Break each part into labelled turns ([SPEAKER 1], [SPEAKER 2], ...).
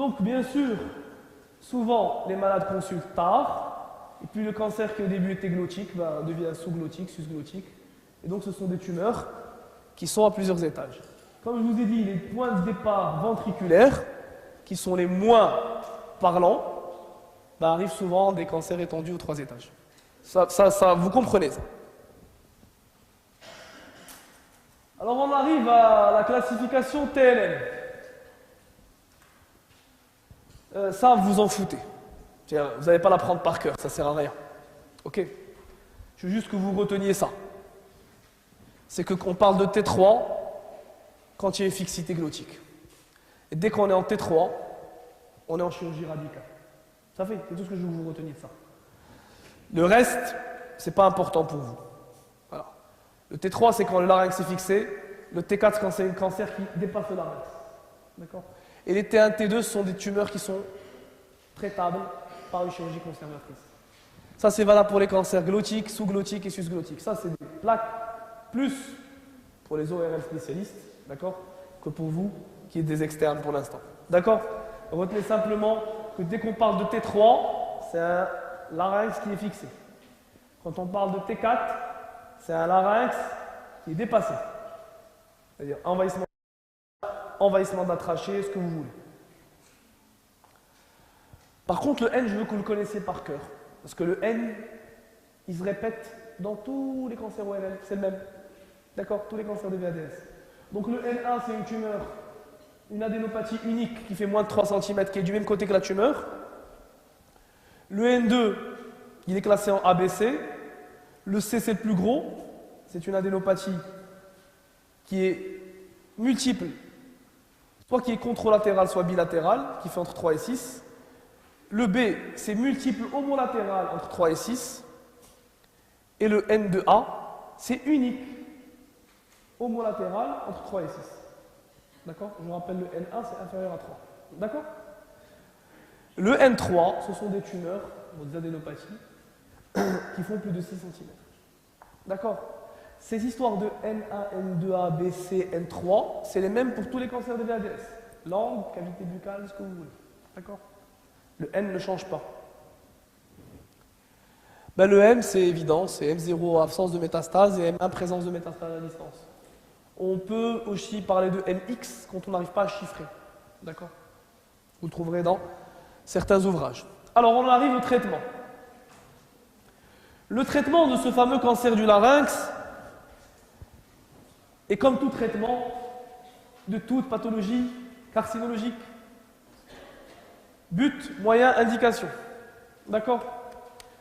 [SPEAKER 1] Donc, bien sûr, souvent, les malades consultent tard, et puis le cancer qui au début était glottique devient sous-glottique, sus-glottique. Et donc, ce sont des tumeurs qui sont à plusieurs étages. Comme je vous ai dit, les points de départ ventriculaires, qui sont les moins parlants, arrivent souvent des cancers étendus aux 3 étages. Ça, vous comprenez ça. Alors on arrive à la classification TLM. Ça, vous en foutez. Vous n'allez pas l'apprendre par cœur, ça ne sert à rien. Ok? Je veux juste que vous reteniez ça. C'est qu'on parle de T3 quand il y a une fixité glottique. Et dès qu'on est en T3, on est en chirurgie radicale. Ça fait, c'est tout ce que je veux que vous reteniez de ça. Le reste, c'est pas important pour vous. Voilà. Le T3, c'est quand le larynx est fixé. Le T4, c'est quand c'est un cancer qui dépasse le larynx. D'accord? Et les T1, T2, ce sont des tumeurs qui sont traitables par une chirurgie conservatrice. Ça, c'est valable pour les cancers glottiques, sous-glottiques et sus-glottiques. Ça, c'est des plaques plus pour les ORL spécialistes, d'accord, que pour vous, qui êtes des externes pour l'instant. D'accord? Retenez simplement que dès qu'on parle de T3, c'est un larynx qui est fixé. Quand on parle de T4, c'est un larynx qui est dépassé. C'est-à-dire envahissement de la trachée, ce que vous voulez. Par contre, le N, je veux que vous le connaissiez par cœur. Parce que le N, il se répète dans tous les cancers ORL. C'est le même. D'accord? Tous les cancers de VADS. Donc le N1, c'est une tumeur, une adénopathie unique qui fait moins de 3 cm, qui est du même côté que la tumeur. Le N2, il est classé en ABC. Le C, c'est le plus gros. C'est une adénopathie qui est multiple, soit qui est contralatérale, soit bilatérale, qui fait entre 3 et 6. Le B, c'est multiple homolatéral entre 3 et 6. Et le N2A, c'est unique homolatéral entre 3 et 6. D'accord? Je vous rappelle, le N1, c'est inférieur à 3. D'accord? Le N3, ce sont des tumeurs, des adénopathies, qui font plus de 6 cm. D'accord? Ces histoires de N1, N2A, B, C, N3, c'est les mêmes pour tous les cancers de VADS. Langue, cavité buccale, ce que vous voulez. D'accord? Le N ne change pas. Le M, c'est évident, c'est M0 absence de métastase et M1 présence de métastase à distance. On peut aussi parler de MX quand on n'arrive pas à chiffrer. D'accord? Vous le trouverez dans certains ouvrages. Alors, on arrive au traitement. Le traitement de ce fameux cancer du larynx est comme tout traitement de toute pathologie carcinologique. But, moyen, indication. D'accord?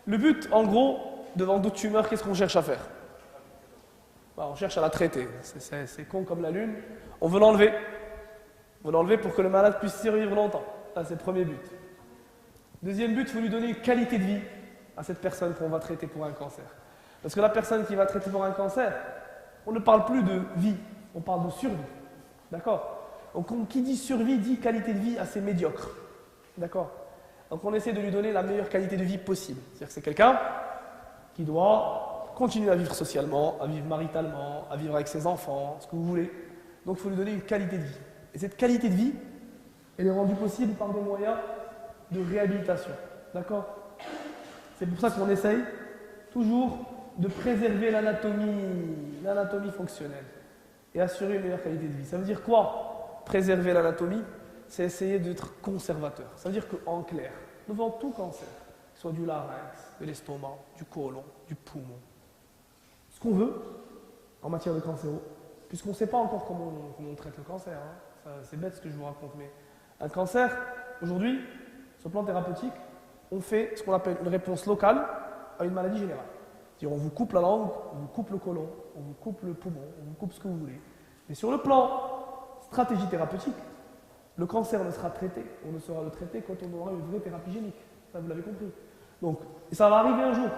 [SPEAKER 1] Le but, en gros, devant d'autres tumeurs, qu'est-ce qu'on cherche à faire? On cherche à la traiter. C'est con comme la lune. On veut l'enlever. On veut l'enlever pour que le malade puisse survivre longtemps. Ça, c'est le premier but. Deuxième but, il faut lui donner une qualité de vie à cette personne qu'on va traiter pour un cancer. Parce que la personne qui va traiter pour un cancer, on ne parle plus de vie, on parle de survie. D'accord? Donc, qui dit survie dit qualité de vie assez médiocre. D'accord? Donc, on essaie de lui donner la meilleure qualité de vie possible. C'est-à-dire que c'est quelqu'un qui doit continuer à vivre socialement, à vivre maritalement, à vivre avec ses enfants, ce que vous voulez. Donc, il faut lui donner une qualité de vie. Et cette qualité de vie, elle est rendue possible par des moyens de réhabilitation. D'accord? C'est pour ça qu'on essaye toujours de préserver l'anatomie fonctionnelle et assurer une meilleure qualité de vie. Ça veut dire quoi? Préserver l'anatomie, c'est essayer d'être conservateur. Ça veut dire qu'en clair, devant tout cancer, que ce soit du larynx, de l'estomac, du côlon, du poumon, ce qu'on veut en matière de cancéro, puisqu'on ne sait pas encore comment on traite le cancer. Hein. C'est bête ce que je vous raconte, mais un cancer, aujourd'hui, sur le plan thérapeutique, on fait ce qu'on appelle une réponse locale à une maladie générale. C'est-à-dire on vous coupe la langue, on vous coupe le côlon, on vous coupe le poumon, on vous coupe ce que vous voulez. Mais sur le plan stratégie thérapeutique, le cancer ne sera traité, on ne saura le traiter quand on aura une vraie thérapie génique. Ça, vous l'avez compris. Donc, et ça va arriver un jour.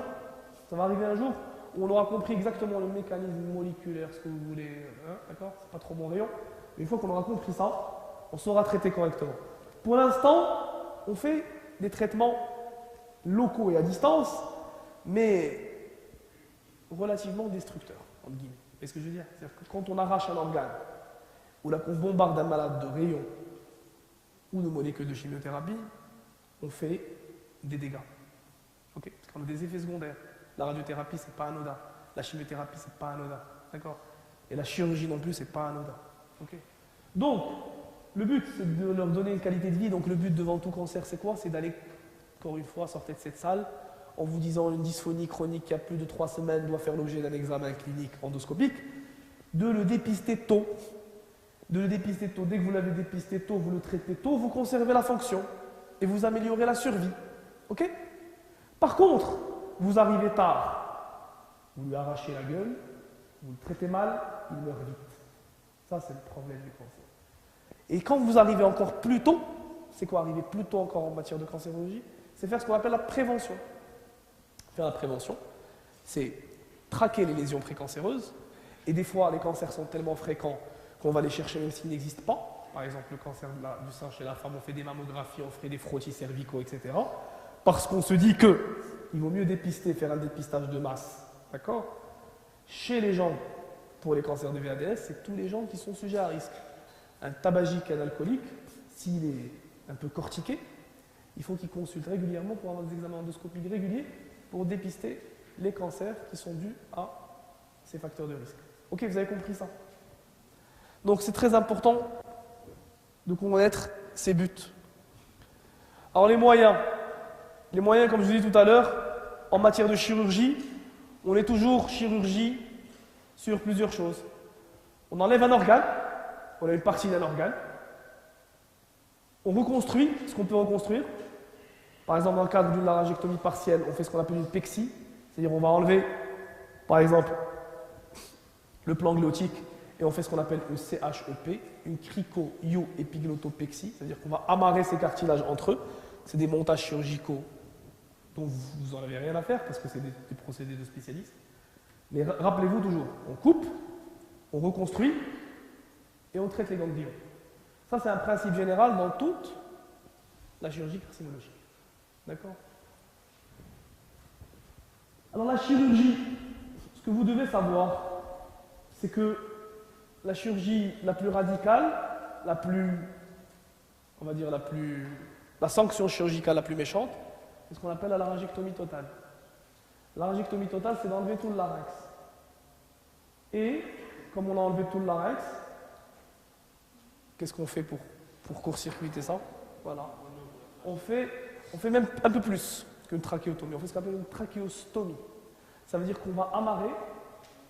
[SPEAKER 1] Ça va arriver un jour où on aura compris exactement le mécanisme moléculaire, ce que vous voulez. Hein, d'accord? C'est pas trop mon rayon. Mais une fois qu'on aura compris ça, on saura traiter correctement. Pour l'instant, on fait des traitements locaux et à distance, mais relativement destructeurs, entre guillemets. Vous voyez ce que je veux dire? C'est-à-dire que quand on arrache un organe, ou là qu'on bombarde un malade de rayons, ou de molécules de chimiothérapie, on fait des dégâts. Okay, parce qu'on a des effets secondaires. La radiothérapie, c'est pas anodin. La chimiothérapie, c'est pas anodin. D'accord? Et la chirurgie non plus, c'est pas anodin. Okay. Donc, le but, c'est de leur donner une qualité de vie. Donc, le but devant tout cancer, c'est quoi? C'est d'aller, encore une fois, sortir de cette salle en vous disant une dysphonie chronique qui a plus de 3 semaines doit faire l'objet d'un examen clinique endoscopique, de le dépister tôt. De le dépister tôt. Dès que vous l'avez dépisté tôt, vous le traitez tôt, vous conservez la fonction et vous améliorez la survie. Ok? Par contre, vous arrivez tard, vous lui arrachez la gueule, vous le traitez mal, il meurt vite. Ça, c'est le problème du cancer. Et quand vous arrivez encore plus tôt, c'est quoi arriver plus tôt encore en matière de cancérologie? C'est faire ce qu'on appelle la prévention. Faire la prévention, c'est traquer les lésions précancéreuses. Et des fois, les cancers sont tellement fréquents qu'on va les chercher même s'ils n'existent pas. Par exemple, le cancer du sein chez la femme, on fait des mammographies, on fait des frottis cervicaux, etc. Parce qu'on se dit qu'il vaut mieux dépister, faire un dépistage de masse. D'accord? Chez les gens, pour les cancers de VADS, c'est tous les gens qui sont sujets à risque. Un tabagique, un alcoolique, s'il est un peu cortiqué, il faut qu'il consulte régulièrement pour avoir des examens endoscopiques réguliers pour dépister les cancers qui sont dus à ces facteurs de risque. Ok, vous avez compris ça? Donc c'est très important de connaître ces buts. Alors les moyens, comme je vous dis tout à l'heure, en matière de chirurgie, on est toujours chirurgie sur plusieurs choses. On enlève un organe, on a une partie d'un organe, on reconstruit ce qu'on peut reconstruire. Par exemple, dans le cadre d'une laryngectomie partielle, on fait ce qu'on appelle une pexie, c'est-à-dire on va enlever, par exemple, le plan glottique et on fait ce qu'on appelle une CHEP, une crico-io-épiglottopexie, c'est-à-dire qu'on va amarrer ces cartilages entre eux. C'est des montages chirurgicaux dont vous n'en avez rien à faire parce que c'est des procédés de spécialistes. Mais rappelez-vous toujours, on coupe, on reconstruit et on traite les ganglions. Ça, c'est un principe général dans toute la chirurgie carcinologique. D'accord? Alors la chirurgie, ce que vous devez savoir, c'est que la chirurgie la plus radicale, la sanction chirurgicale la plus méchante, c'est ce qu'on appelle la laryngectomie totale. La laryngectomie totale, c'est d'enlever tout le larynx. Et, comme on a enlevé tout le larynx, qu'est-ce qu'on fait pour court-circuiter ça? Voilà. On fait même un peu plus qu'une trachéotomie. On fait ce qu'on appelle une trachéostomie. Ça veut dire qu'on va amarrer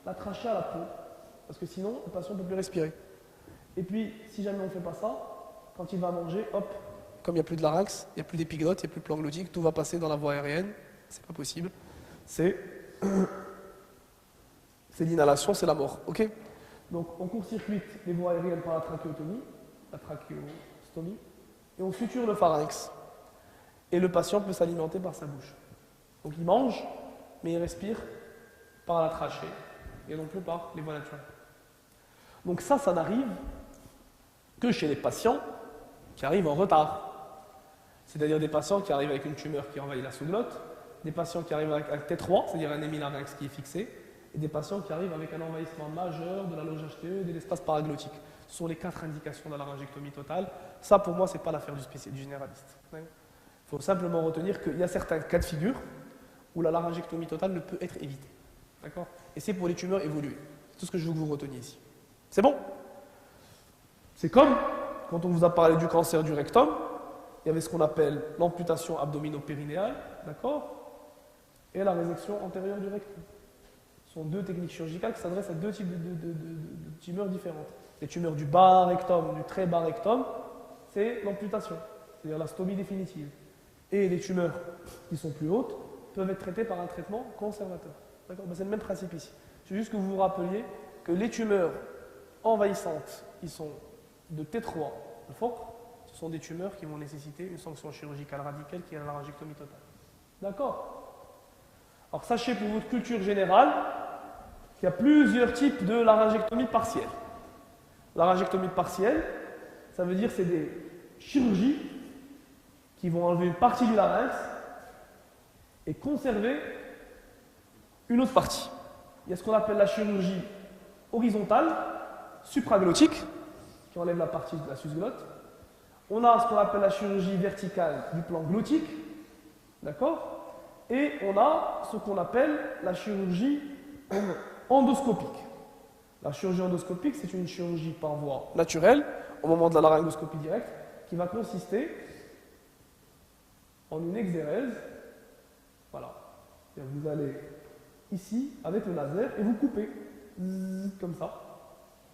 [SPEAKER 1] la trachée à la peau. Parce que sinon, le patient ne peut plus respirer. Et puis, si jamais on ne fait pas ça, quand il va manger, hop, comme il n'y a plus de larynx, il n'y a plus d'épiglotte, il n'y a plus de plan glottique, tout va passer dans la voie aérienne. C'est pas possible. C'est l'inhalation, c'est la mort. Ok? Donc, on court-circuite les voies aériennes par la trachéostomie, et on suture le pharynx. Et le patient peut s'alimenter par sa bouche. Donc, il mange, mais il respire par la trachée, et non plus par les voies naturelles. Donc ça n'arrive que chez les patients qui arrivent en retard. C'est-à-dire des patients qui arrivent avec une tumeur qui envahit la sous-glotte, des patients qui arrivent avec un T3, c'est-à-dire un hémilarynx qui est fixé, et des patients qui arrivent avec un envahissement majeur de la loge HTE et de l'espace paraglottique. Ce sont les 4 indications de la laryngectomie totale. Ça, pour moi, ce n'est pas l'affaire du généraliste. Il faut simplement retenir qu'il y a certains cas de figure où la laryngectomie totale ne peut être évitée. D'accord? Et c'est pour les tumeurs évoluées. C'est tout ce que je veux que vous reteniez ici. C'est bon? C'est comme quand on vous a parlé du cancer du rectum, il y avait ce qu'on appelle l'amputation abdominopérinéale, d'accord? Et la résection antérieure du rectum. Ce sont 2 techniques chirurgicales qui s'adressent à 2 types de tumeurs différentes. Les tumeurs du bas rectum, du très bas rectum, c'est l'amputation, c'est-à-dire la stomie définitive. Et les tumeurs qui sont plus hautes peuvent être traitées par un traitement conservateur. D'accord? Ben, c'est le même principe ici. C'est juste que vous vous rappeliez que les tumeurs envahissantes qui sont de T3 fort, ce sont des tumeurs qui vont nécessiter une sanction chirurgicale radicale qui est la laryngectomie totale. D'accord? Alors sachez pour votre culture générale qu'il y a plusieurs types de laryngectomie partielle. Laryngectomie partielle, ça veut dire que c'est des chirurgies qui vont enlever une partie du larynx et conserver une autre partie. Il y a ce qu'on appelle la chirurgie horizontale, supraglottique, qui enlève la partie de la susglotte. On a ce qu'on appelle la chirurgie verticale du plan glottique, d'accord? Et on a ce qu'on appelle la chirurgie endoscopique. La chirurgie endoscopique, c'est une chirurgie par voie naturelle, au moment de la laryngoscopie directe, qui va consister en une exérèse. Voilà. Et vous allez ici, avec le laser, et vous coupez, comme ça,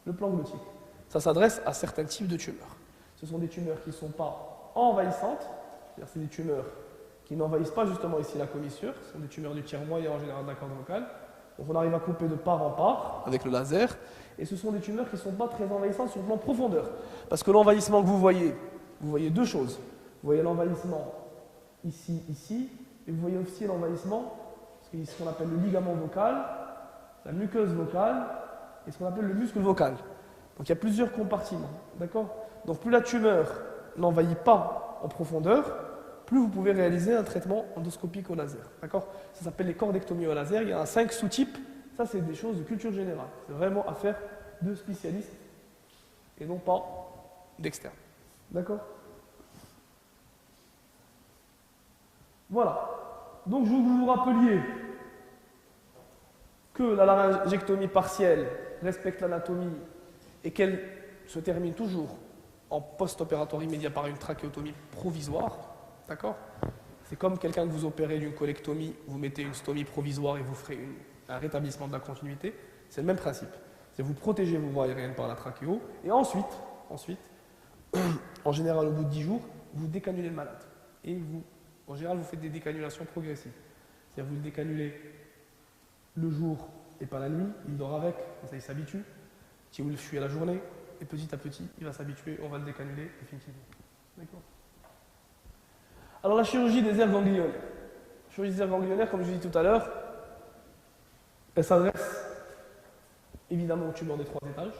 [SPEAKER 1] le plan glottique. Ça s'adresse à certains types de tumeurs. Ce sont des tumeurs qui ne sont pas envahissantes, c'est-à-dire c'est des tumeurs qui n'envahissent pas justement ici la commissure, ce sont des tumeurs du tiers moyen en général de la corde vocale. Donc on arrive à couper de part en part avec le laser, et ce sont des tumeurs qui ne sont pas très envahissantes sur le plan profondeur. Parce que l'envahissement que vous voyez deux choses. Vous voyez l'envahissement ici, ici, et vous voyez aussi l'envahissement, ce qu'on appelle le ligament vocal, la muqueuse vocale, et ce qu'on appelle le muscle vocal. Donc il y a plusieurs compartiments, d'accord? Donc plus la tumeur n'envahit pas en profondeur, plus vous pouvez réaliser un traitement endoscopique au laser, d'accord? Ça s'appelle les cordectomies au laser, il y en a 5 sous-types, ça c'est des choses de culture générale, c'est vraiment affaire de spécialistes et non pas d'externes, d'accord? Voilà, donc je veux que vous vous rappeliez que la laryngectomie partielle respecte l'anatomie et qu'elle se termine toujours en post-opératoire immédiat par une trachéotomie provisoire, d'accord? C'est comme quelqu'un que vous opérez d'une colectomie, vous mettez une stomie provisoire et vous ferez un rétablissement de la continuité, c'est le même principe. C'est vous protégez vos voies aériennes par la trachéo et ensuite, en général au bout de 10 jours, vous décanulez le malade. Et vous, en général, vous faites des décanulations progressives. C'est-à-dire vous le décanulez le jour et pas la nuit, il dort avec, comme ça il s'habitue. Si vous le fuyez la journée, et petit à petit, il va s'habituer, on va le décanuler définitivement. D'accord? Alors la chirurgie des aires ganglionnaires. La chirurgie des aires ganglionnaires, comme je l'ai dit tout à l'heure, elle s'adresse évidemment aux tumeurs des 3 étages,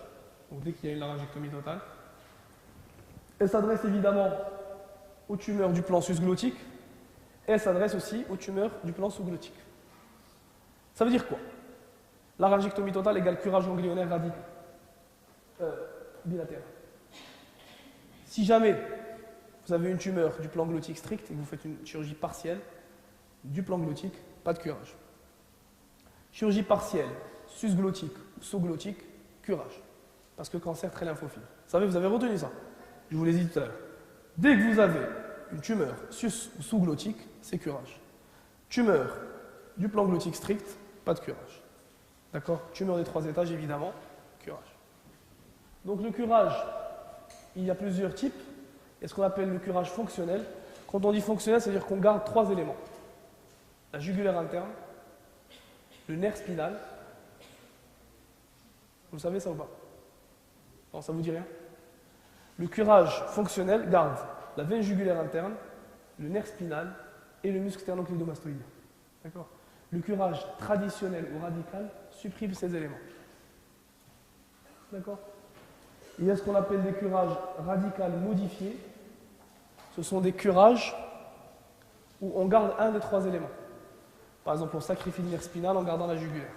[SPEAKER 1] donc dès qu'il y a une laryngectomie totale. Elle s'adresse évidemment aux tumeurs du plan susglottique, et elle s'adresse aussi aux tumeurs du plan sous-glottique. Ça veut dire quoi? Laryngectomie totale égale curage ganglionnaire radical. Bilatéral. Si jamais vous avez une tumeur du plan glottique strict et que vous faites une chirurgie partielle du plan glottique, pas de curage. Chirurgie partielle, susglottique ou sous-glottique, curage. Parce que cancer très lymphophile. Vous savez, vous avez retenu ça. Je vous l'ai dit tout à l'heure. Dès que vous avez une tumeur sus ou sous-glottique, c'est curage. Tumeur du plan glottique strict, pas de curage. D'accord? Tumeur des 3 étages, évidemment, curage. Donc le curage, il y a plusieurs types. Il y a ce qu'on appelle le curage fonctionnel. Quand on dit fonctionnel, c'est-à-dire qu'on garde 3 éléments. La jugulaire interne, le nerf spinal. Vous savez ça ou pas? Non, ça vous dit rien? Le curage fonctionnel garde la veine jugulaire interne, le nerf spinal et le muscle sternocléidomastoïdien. D'accord? Le curage traditionnel ou radical supprime ces éléments. D'accord? Il y a ce qu'on appelle des curages radicaux modifiés. Ce sont des curages où on garde un des 3 éléments. Par exemple, on sacrifie le nerf spinal en gardant la jugulaire.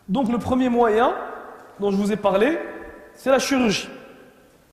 [SPEAKER 1] Donc le premier moyen dont je vous ai parlé, c'est la chirurgie.